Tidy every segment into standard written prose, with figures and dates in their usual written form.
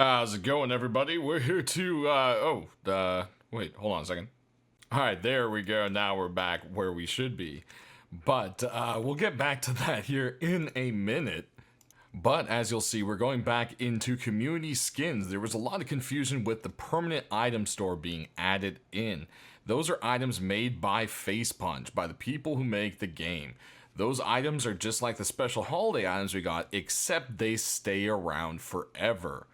How's it going, everybody? We're here to, wait, hold on a second. Alright, there we go. Now we're back where we should be. But, we'll get back to that here in a minute. But, as you'll see, we're going back into community skins. There was a lot of confusion with the permanent item store being added in. Those are items made by Face Punch, by the people who make the game. Those items are just like the special holiday items we got, except they stay around forever.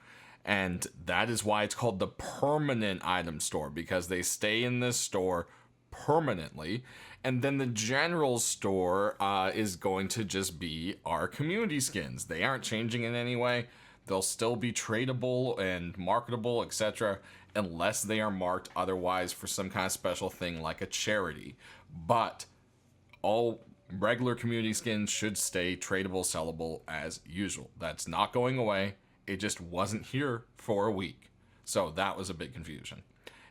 And that is why it's called the permanent item store, because they stay in this store permanently. And then the general store is going to just be our community skins. They aren't changing in any way. They'll still be tradable and marketable, etc., unless they are marked otherwise for some kind of special thing like a charity. But all regular community skins should stay tradable, sellable as usual. That's not going away. It just wasn't here for a week. So that was a big confusion.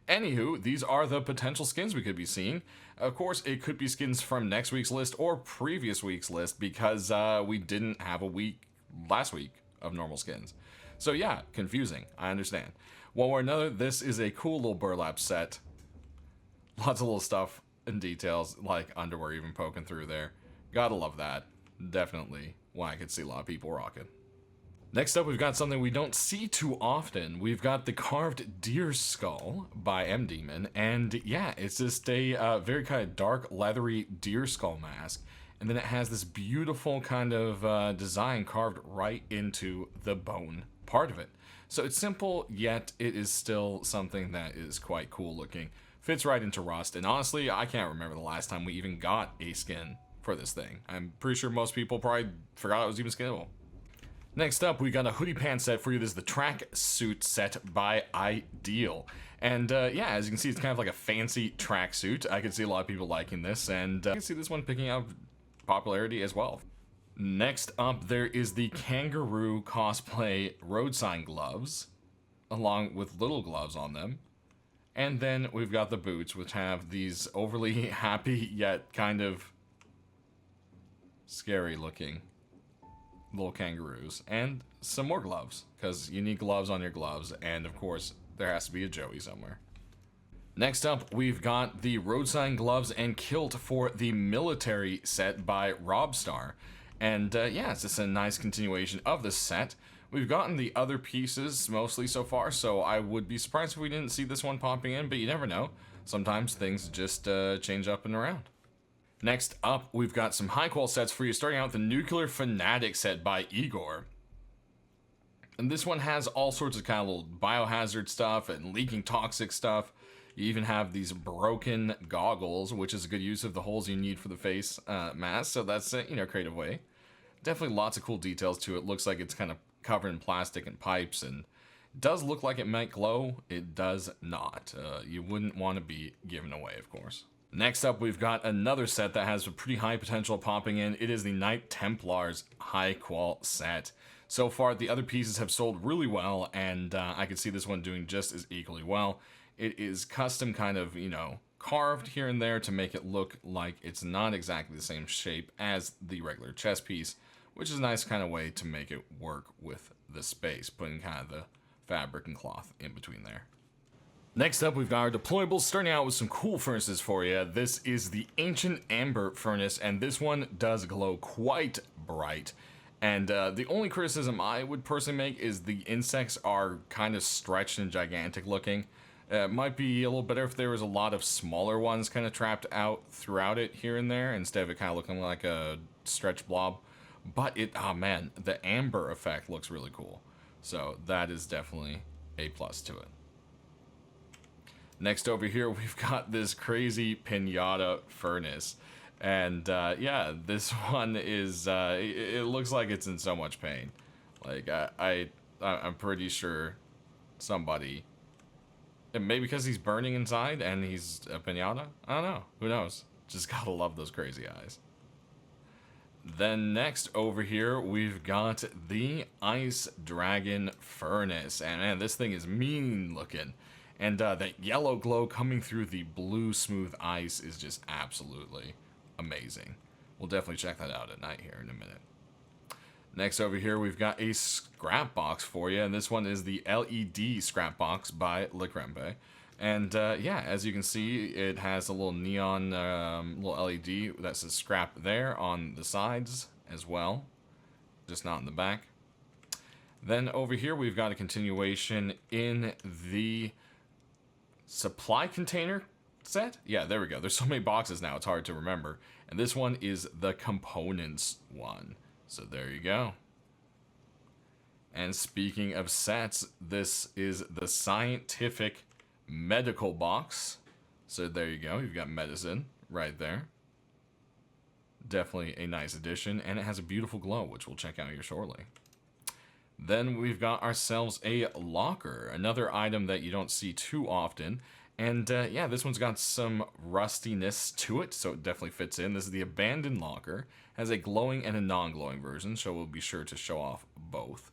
Anywho, these are the potential skins we could be seeing. Of course, it could be skins from next week's list or previous week's list because we didn't have a week last week of normal skins. So yeah, confusing. I understand. One way or another, this is a cool little burlap set. Lots of little stuff and details, like underwear even poking through there. Gotta love that. Definitely why I could see a lot of people rocking. Next up, we've got something we don't see too often. We've got the carved deer skull by M Demon, and yeah, it's just a very kind of dark, leathery deer skull mask, and then it has this beautiful kind of design carved right into the bone part of it. So it's simple, yet it is still something that is quite cool looking. Fits right into Rust, and honestly, I can't remember the last time we even got a skin for this thing. I'm pretty sure most people probably forgot it was even skinnable. Next up, we got a hoodie pants set for you. This is the track suit set by Ideal. And yeah, as you can see, it's kind of like a fancy tracksuit. I can see a lot of people liking this, and I can see this one picking up popularity as well. Next up, there is the kangaroo cosplay road sign gloves, along with little gloves on them. And then we've got the boots, which have these overly happy yet kind of scary looking little kangaroos, and some more gloves, because you need gloves on your gloves, and of course there has to be a Joey somewhere. Next up, we've got the road sign gloves and kilt for the military set by Robstar, and yeah, it's just a nice continuation of the set. We've gotten the other pieces mostly so far, so I would be surprised if we didn't see this one popping in, but you never know. Sometimes things just change up and around. Next up, we've got some high-qual sets for you, starting out with the Nuclear Fanatic set by Igor. And this one has all sorts of kind of little biohazard stuff and leaking toxic stuff. You even have these broken goggles, which is a good use of the holes you need for the face mask, so that's a creative way. Definitely lots of cool details to it. Looks like it's kind of covered in plastic and pipes, and does look like it might glow. It does not. You wouldn't want to be given away, of course. Next up, we've got another set that has a pretty high potential popping in. It is the Knight Templar's high-qual set. So far, the other pieces have sold really well, and I could see this one doing just as equally well. It is custom kind of, carved here and there to make it look like it's not exactly the same shape as the regular chest piece, which is a nice kind of way to make it work with the space, putting kind of the fabric and cloth in between there. Next up, we've got our deployables, starting out with some cool furnaces for you. This is the Ancient Amber Furnace, and this one does glow quite bright. And the only criticism I would personally make is the insects are kind of stretched and gigantic looking. It might be a little better if there was a lot of smaller ones kind of trapped out throughout it here and there, instead of it kind of looking like a stretched blob. But man, the amber effect looks really cool. So that is definitely a plus to it. Next over here, we've got this crazy pinata furnace. And yeah, this one is, it looks like it's in so much pain. Like, I'm pretty sure somebody, and maybe because he's burning inside and he's a pinata? I don't know. Who knows? Just gotta love those crazy eyes. Then next over here, we've got the Ice Dragon Furnace. And man, this thing is mean looking. And that yellow glow coming through the blue smooth ice is just absolutely amazing. We'll definitely check that out at night here in a minute. Next over here, we've got a scrap box for you, and this one is the LED scrap box by Le Crembe. And yeah, as you can see, it has a little neon little LED that says scrap there on the sides as well, just not in the back. Then over here, we've got a continuation in the supply container set. Yeah, there we go. There's so many boxes now, it's hard to remember. And this one is the components one. So there you go. And speaking of sets, this is the scientific medical box. So there you go. You've got medicine right there. Definitely a nice addition. And it has a beautiful glow, which we'll check out here shortly. Then we've got ourselves a locker. Another item that you don't see too often. And yeah, this one's got some rustiness to it, so it definitely fits in. This is the abandoned locker. Has a glowing and a non-glowing version, so we'll be sure to show off both.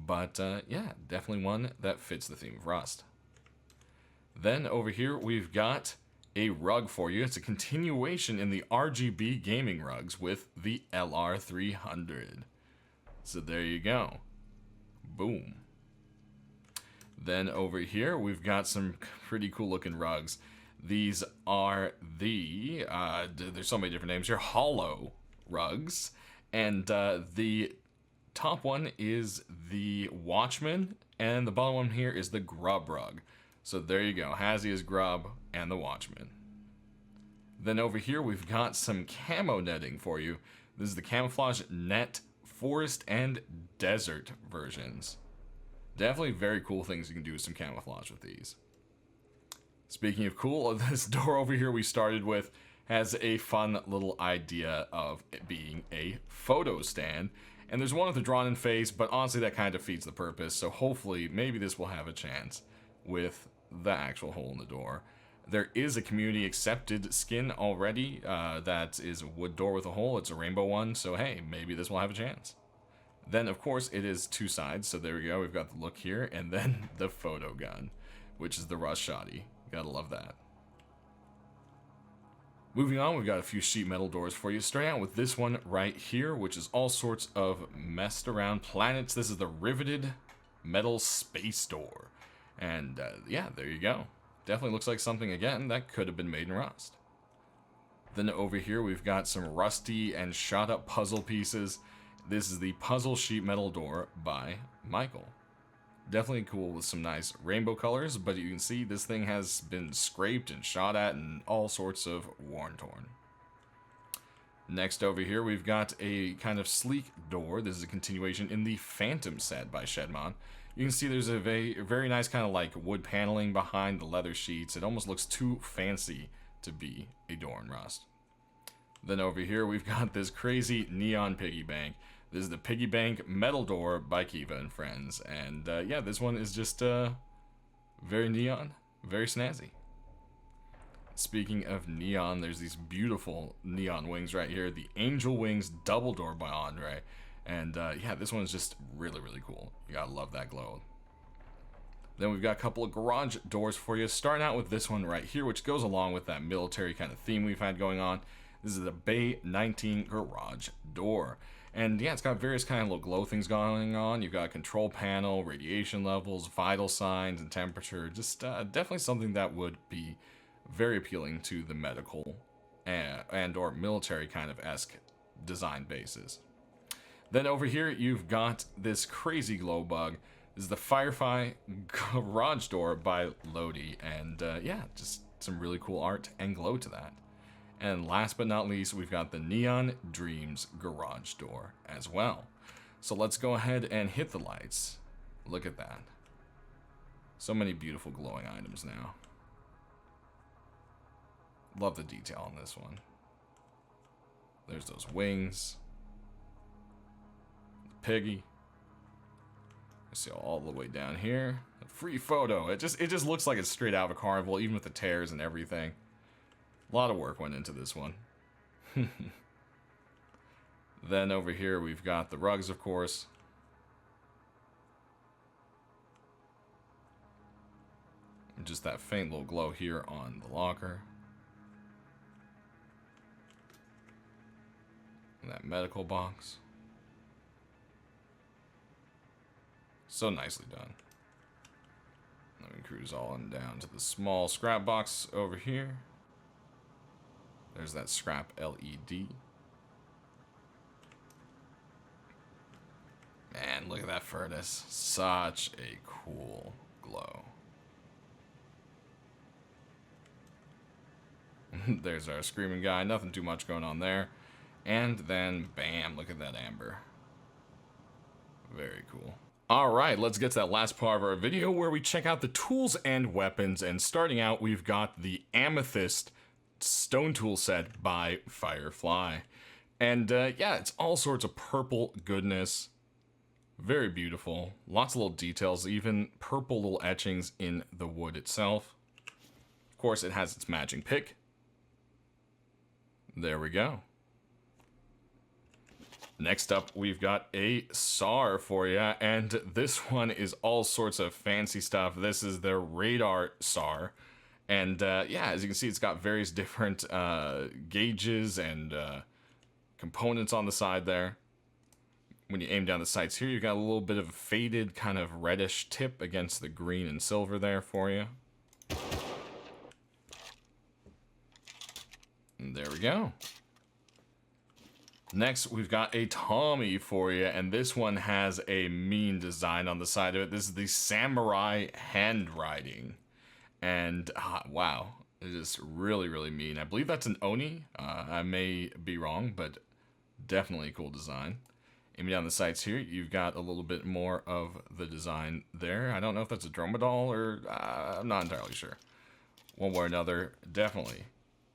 But yeah, definitely one that fits the theme of rust. Then over here, we've got a rug for you. It's a continuation in the RGB gaming rugs with the LR300. So there you go. Boom. Then over here, we've got some pretty cool looking rugs. These are the, there's so many different names here, hollow rugs. And the top one is the Watchman, and the bottom one here is the Grub rug. So there you go, Hazzy is Grub and the Watchman. Then over here, we've got some camo netting for you. This is the camouflage net, forest, and desert versions. Definitely very cool things you can do with some camouflage with these. Speaking of cool, this door over here we started with has a fun little idea of it being a photo stand. And there's one with a drawn-in face, but honestly that kind of defeats the purpose. So hopefully, maybe this will have a chance with the actual hole in the door. There is a community-accepted skin already that is a wood door with a hole. It's a rainbow one, so hey, maybe this will have a chance. Then, of course, it is two sides, so there we go. We've got the look here, and then the photo gun, which is the rust shoddy. Gotta love that. Moving on, we've got a few sheet metal doors for you. Starting out with this one right here, which is all sorts of messed around planets. This is the riveted metal space door. And yeah, there you go. Definitely looks like something, again, that could have been made in rust. Then over here, we've got some rusty and shot up puzzle pieces. This is the puzzle sheet metal door by Michael. Definitely cool with some nice rainbow colors, but you can see this thing has been scraped and shot at and all sorts of worn-torn. Next over here, we've got a kind of sleek door. This is a continuation in the Phantom set by Shedmon. You can see there's a very nice kind of like wood paneling behind the leather sheets. It almost looks too fancy to be a door in rust. Then over here, we've got this crazy neon piggy bank. This is the Piggy Bank Metal Door by Kiva and Friends. And yeah, this one is just very neon, very snazzy. Speaking of neon, there's these beautiful neon wings right here. The Angel Wings Double Door by Andre. And yeah, this one is just really, really cool. You gotta love that glow. Then we've got a couple of garage doors for you. Starting out with this one right here, which goes along with that military kind of theme we've had going on. This is the Bay 19 garage door. And yeah, it's got various kind of little glow things going on. You've got a control panel, radiation levels, vital signs, and temperature. Just definitely something that would be very appealing to the medical and or military kind of esque design bases. Then over here, you've got this crazy glow bug. This is the Firefly garage door by Lodi. And yeah, just some really cool art and glow to that. And last but not least, we've got the Neon Dreams garage door as well. So let's go ahead and hit the lights. Look at that. So many beautiful glowing items now. Love the detail on this one. There's those wings. The piggy. See all the way down here. A free photo. It just looks like it's straight out of a carnival, even with the tears and everything. A lot of work went into this one. Then over here we've got the rugs, of course. And just that faint little glow here on the locker. And that medical box. So nicely done. Let me cruise on down to the small scrap box over here. There's that scrap LED. Man, look at that furnace. Such a cool glow. There's our screaming guy. Nothing too much going on there. And then, bam, look at that amber. Very cool. Alright, let's get to that last part of our video where we check out the tools and weapons. And starting out, we've got the Amethyst Stone Tool set by Firefly. And yeah, it's all sorts of purple goodness. Very beautiful. Lots of little details, even purple little etchings in the wood itself. Of course, it has its matching pick. There we go. Next up, we've got a SAR for you, and this one is all sorts of fancy stuff. This is the radar SAR, and yeah, as you can see, it's got various different gauges and components on the side there. When you aim down the sights here, you've got a little bit of a faded kind of reddish tip against the green and silver there for you. And there we go. Next, we've got a Tommy for you, and this one has a mean design on the side of it. This is the samurai handwriting. And, wow, it is really, really mean. I believe that's an Oni. I may be wrong, but definitely a cool design. Aiming down the sights here, you've got a little bit more of the design there. I don't know if that's a dromedal or I'm not entirely sure. One way or another, definitely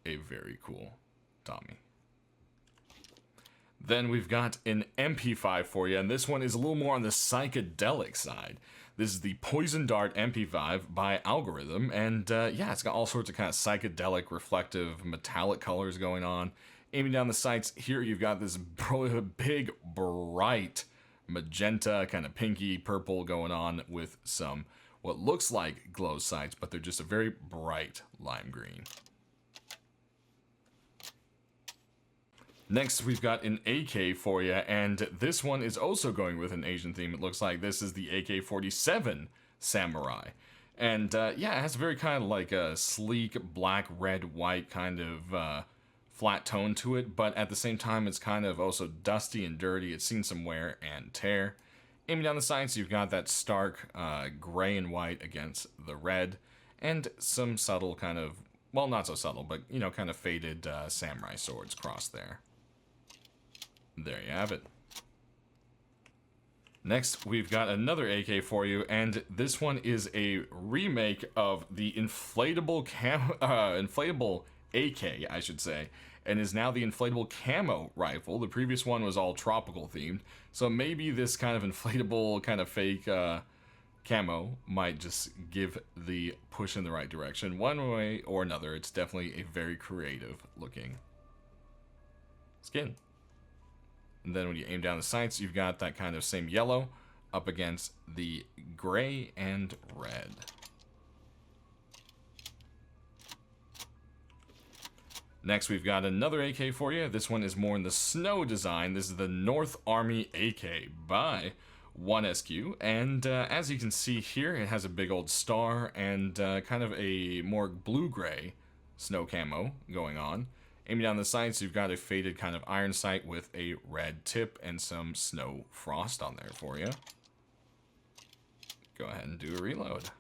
a very cool Tommy. Then we've got an MP5 for you, and this one is a little more on the psychedelic side. This is the Poison Dart MP5 by Algorithm, and yeah, it's got all sorts of kind of psychedelic, reflective, metallic colors going on. Aiming down the sights here, you've got this big, bright magenta, kind of pinky purple going on with some what looks like glow sights, but they're just a very bright lime green. Next, we've got an AK for you, and this one is also going with an Asian theme. It looks like this is the AK-47 Samurai. And yeah, it has a very kind of like a sleek black, red, white kind of flat tone to it, but at the same time it's kind of also dusty and dirty. It's seen some wear and tear. Aiming down the sights, you've got that stark gray and white against the red, and some subtle kind of, well, not so subtle, but, you know, kind of faded samurai swords crossed there. There you have it. Next, we've got another AK for you, and this one is a remake of the inflatable AK, I should say, and is now the inflatable Camo rifle. The previous one was all tropical themed, so maybe this kind of inflatable, kind of fake Camo might just give the push in the right direction. One way or another, it's definitely a very creative looking skin. And then when you aim down the sights, you've got that kind of same yellow up against the gray and red. Next, we've got another AK for you. This one is more in the snow design. This is the North Army AK by 1SQ. And as you can see here, it has a big old star and kind of a more blue-gray snow camo going on. Aiming down the sights, you've got a faded kind of iron sight with a red tip and some snow frost on there for you. Go ahead and do a reload.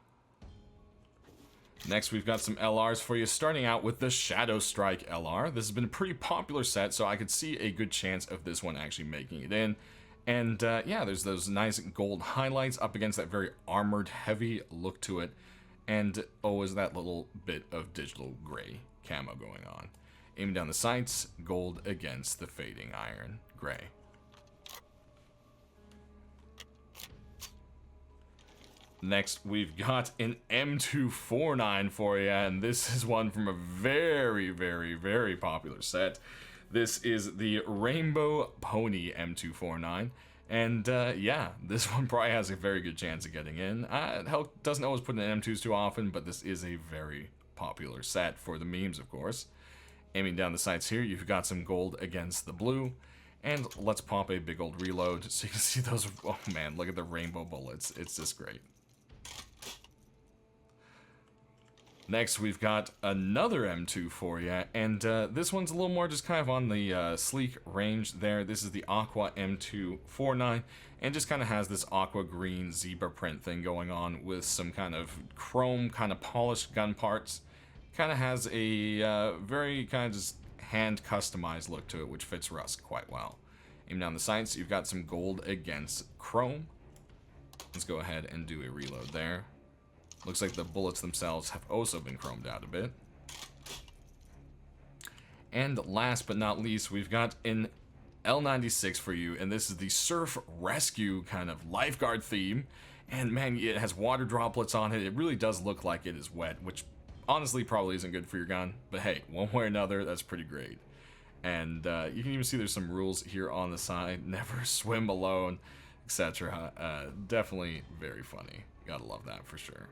Next, we've got some LRs for you, starting out with the Shadow Strike LR. This has been a pretty popular set, so I could see a good chance of this one actually making it in. And yeah, there's those nice gold highlights up against that very armored, heavy look to it. And always that little bit of digital gray camo going on. Aiming down the sights, gold against the fading iron gray. Next, we've got an M249 for you, and this is one from a very, very, very popular set. This is the Rainbow Pony M249, and yeah, this one probably has a very good chance of getting in. Hell, doesn't always put in M2s too often, but this is a very popular set for the memes, of course. Aiming down the sights here, you've got some gold against the blue. And let's pop a big old reload so you can see those. Oh man, look at the rainbow bullets. It's just great. Next, we've got another M2 for you, and this one's a little more just kind of on the sleek range there. This is the Aqua M249, and just kind of has this aqua green zebra print thing going on with some kind of chrome, kind of polished gun parts. Kind of has a very kind of just hand customized look to it, which fits Rust quite well. Aim down the sights, you've got some gold against chrome. Let's go ahead and do a reload there. Looks like the bullets themselves have also been chromed out a bit. And last but not least, we've got an L96 for you, and this is the surf rescue kind of lifeguard theme. And man, it has water droplets on it. It really does look like it is wet, which honestly probably isn't good for your gun. But hey, one way or another, that's pretty great. And you can even see there's some rules here on the side. Never swim alone, etc. Definitely very funny. Gotta love that for sure.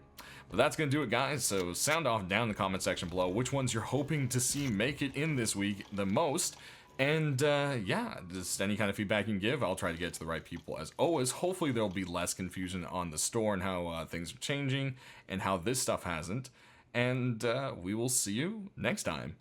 But that's going to do it, guys. So sound off down in the comment section below which ones you're hoping to see make it in this week the most. And yeah, just any kind of feedback you can give, I'll try to get it to the right people as always. Hopefully there'll be less confusion on the store and how things are changing and how this stuff hasn't. And we will see you next time.